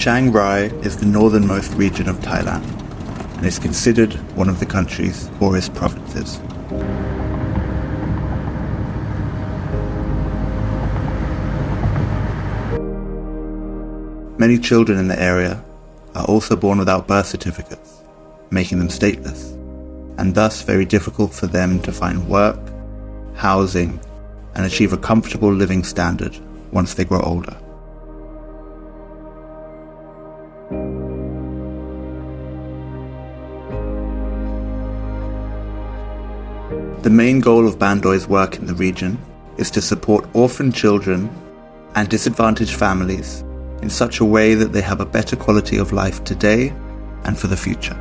Chiang Rai is the northernmost region of Thailand and is considered one of the country's poorest provinces. Many children in the area are also born without birth certificates, making them stateless, and thus very difficult for them to find work, housing, and achieve a comfortable living standard once they grow older. The main goal of BAAN DOI's work in the region is to support orphan children and disadvantaged families in such a way that they have a better quality of life today and for the future.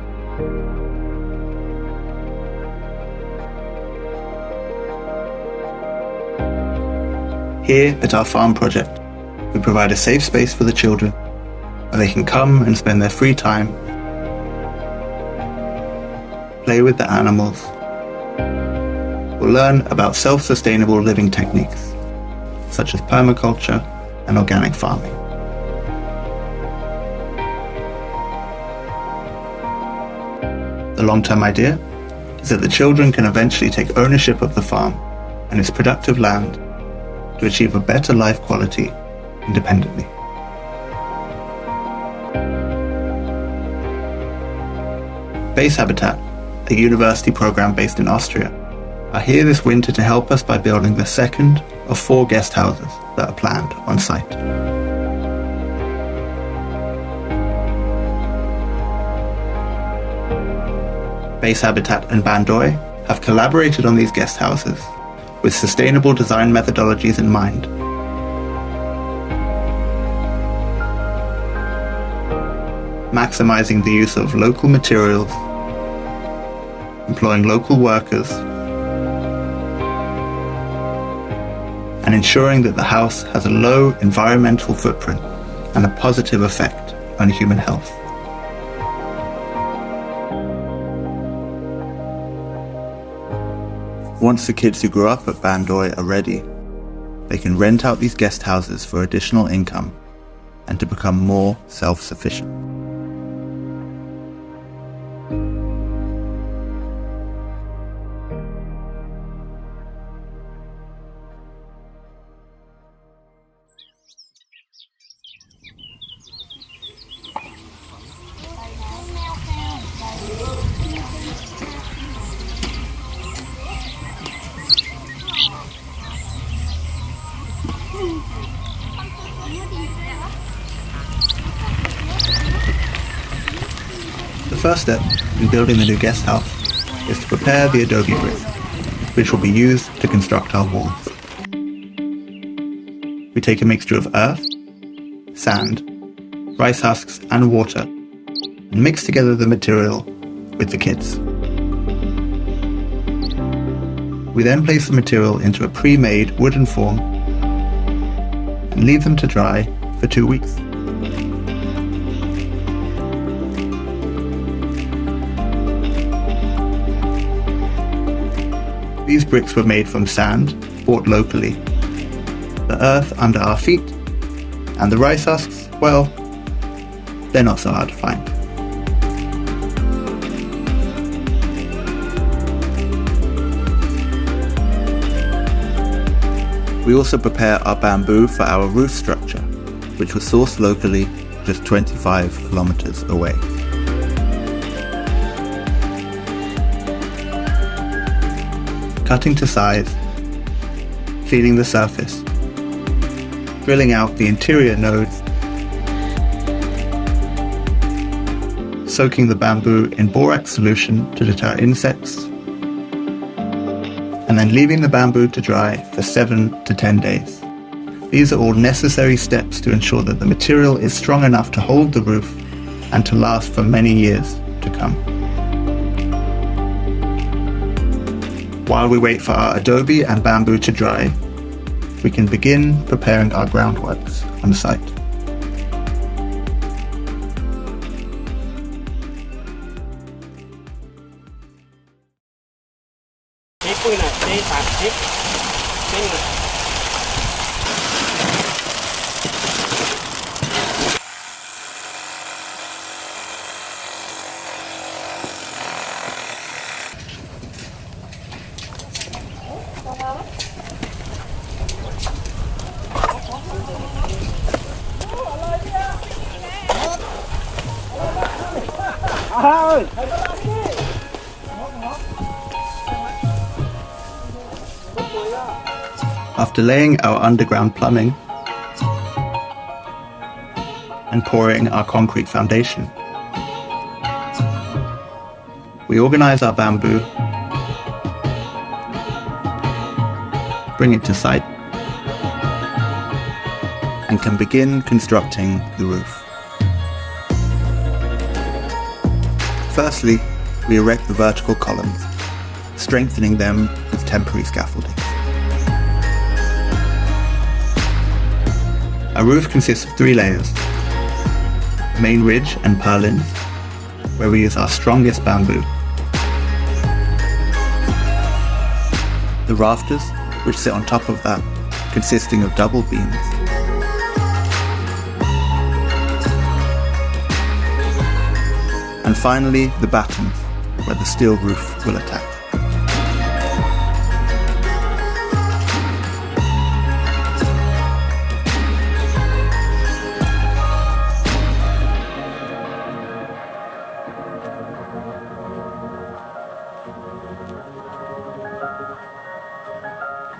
Here at our farm project, we provide a safe space for the children where they can come and spend their free time, play with the animals, or learn about self-sustainable living techniques such as permaculture and organic farming. The long-term idea is that the children can eventually take ownership of the farm and its productive land to achieve a better life quality independently. BASEhabitat, a university program based in Austria, are here this winter to help us by building the second of 4 guest houses that are planned on site. BASEhabitat and BAAN DOI have collaborated on these guest houses with sustainable design methodologies in mind. Maximizing the use of local materials, employing local workers, and ensuring that the house has a low environmental footprint and a positive effect on human health. Once the kids who grew up at BAAN DOI are ready, they can rent out these guest houses for additional income and to become more self-sufficient. The first step in building the new guest house is to prepare the adobe bricks, which will be used to construct our walls. We take a mixture of earth, sand, rice husks and water and mix together the material with the kids. We then place the material into a pre-made wooden form and leave them to dry for 2 weeks. These bricks were made from sand, bought locally, the earth under our feet, and the rice husks, well, they're not so hard to find. We also prepare our bamboo for our roof structure, which was sourced locally just 25 kilometers away. Cutting to size, cleaning the surface, drilling out the interior nodes, soaking the bamboo in borax solution to deter insects, and then leaving the bamboo to dry for 7 to 10 days. These are all necessary steps to ensure that the material is strong enough to hold the roof and to last for many years to come. While we wait for our adobe and bamboo to dry, we can begin preparing our groundworks on the site. After laying our underground plumbing and pouring our concrete foundation, we organize our bamboo, bring it to site, and can begin constructing the roof. Firstly, we erect the vertical columns, strengthening them with temporary scaffolding. Our roof consists of 3 layers: main ridge and purlins, where we use our strongest bamboo; the rafters, which sit on top of that, consisting of double beams; and finally the battens, where the steel roof will attach.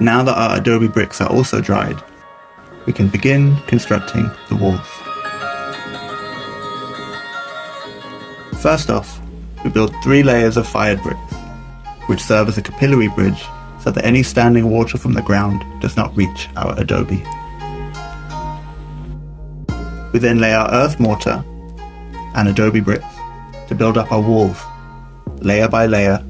Now that our adobe bricks are also dried, we can begin constructing the walls. First off, we build 3 layers of fired bricks, which serve as a capillary bridge so that any standing water from the ground does not reach our adobe. We then lay our earth mortar and adobe bricks to build up our walls, layer by layer,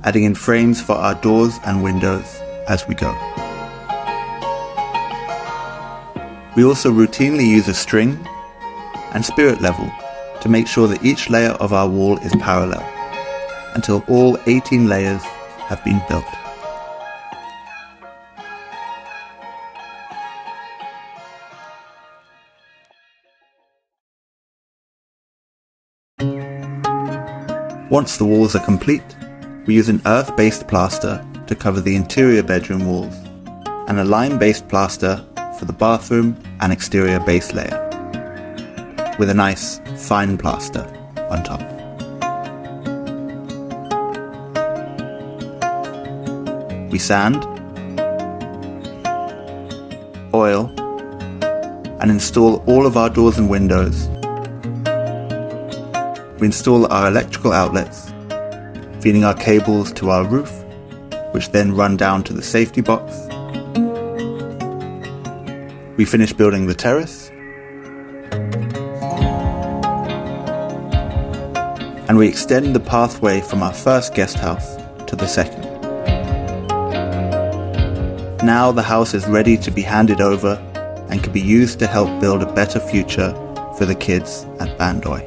adding in frames for our doors and windows as we go. We also routinely use a string and spirit level to make sure that each layer of our wall is parallel, until all 18 layers have been built. Once the walls are complete, we use an earth-based plaster to cover the interior bedroom walls, and a lime-based plaster for the bathroom and exterior base layer, with a nice fine plaster on top. We sand, oil, and install all of our doors and windows. We install our electrical outlets, feeding our cables to our roof, which then run down to the safety box. We finish building the terrace, and we extend the pathway from our first guest house to the second. Now the house is ready to be handed over and can be used to help build a better future for the kids at BAAN DOI.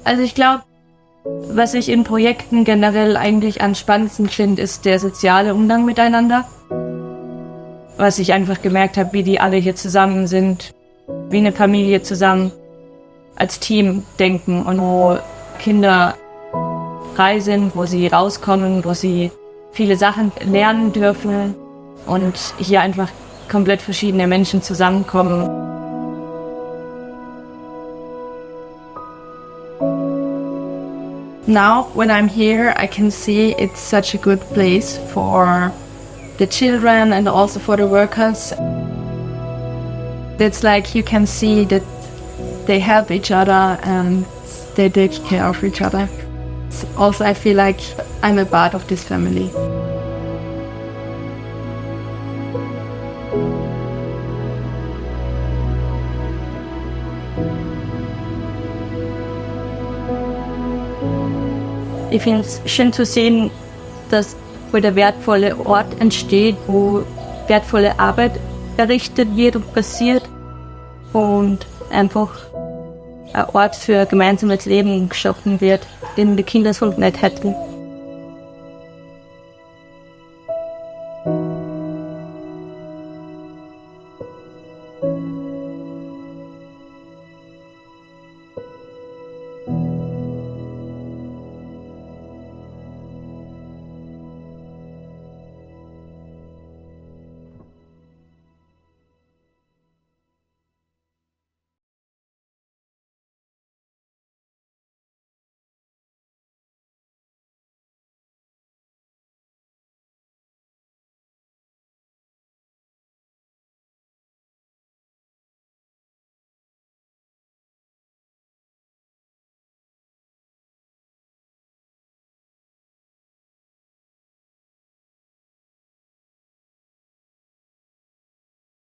Also ich glaube, was ich in Projekten generell eigentlich am spannendsten finde, ist der soziale Umgang miteinander. Was ich einfach gemerkt habe, wie die alle hier zusammen sind, wie eine Familie zusammen als Team denken und wo Kinder frei sind, wo sie rauskommen, wo sie viele Sachen lernen dürfen und hier einfach komplett verschiedene Menschen zusammenkommen. Now, when I'm here, I can see it's such a good place for the children and also for the workers. It's like you can see that they help each other and they take care of each other. Also, I feel like I'm a part of this family. Ich finde es schön zu sehen, dass wo der wertvolle Ort entsteht, wo wertvolle Arbeit errichtet wird und passiert und einfach ein Ort für gemeinsames Leben geschaffen wird, den die Kinder so nicht hätten.